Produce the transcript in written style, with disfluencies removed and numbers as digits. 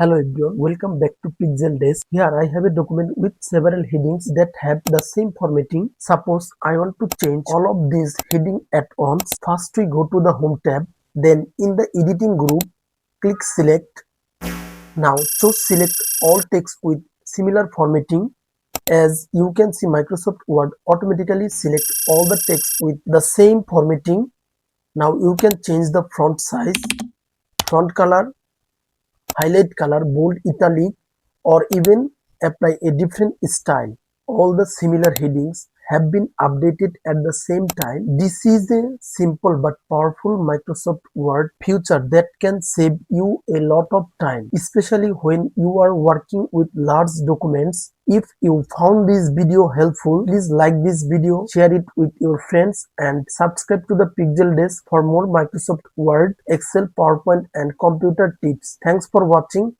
Hello everyone, welcome back to Pixel Desk. Here I have a document with several headings that have the same formatting. Suppose I want to change all of these headings at once. First we go to the Home tab, then in the Editing group, click Select. Now choose Select all text with similar formatting. As you can see, Microsoft Word automatically select all the text with the same formatting. Now you can change the font size, font color, highlight color, bold, italic, or even apply a different style. All the similar headings have been updated at the same time. This is a simple but powerful Microsoft Word feature that can save you a lot of time, especially when you are working with large documents. If you found this video helpful, please like this video, share it with your friends, and subscribe to the Pixel Desk for more Microsoft Word, Excel, PowerPoint, and computer tips. Thanks for watching.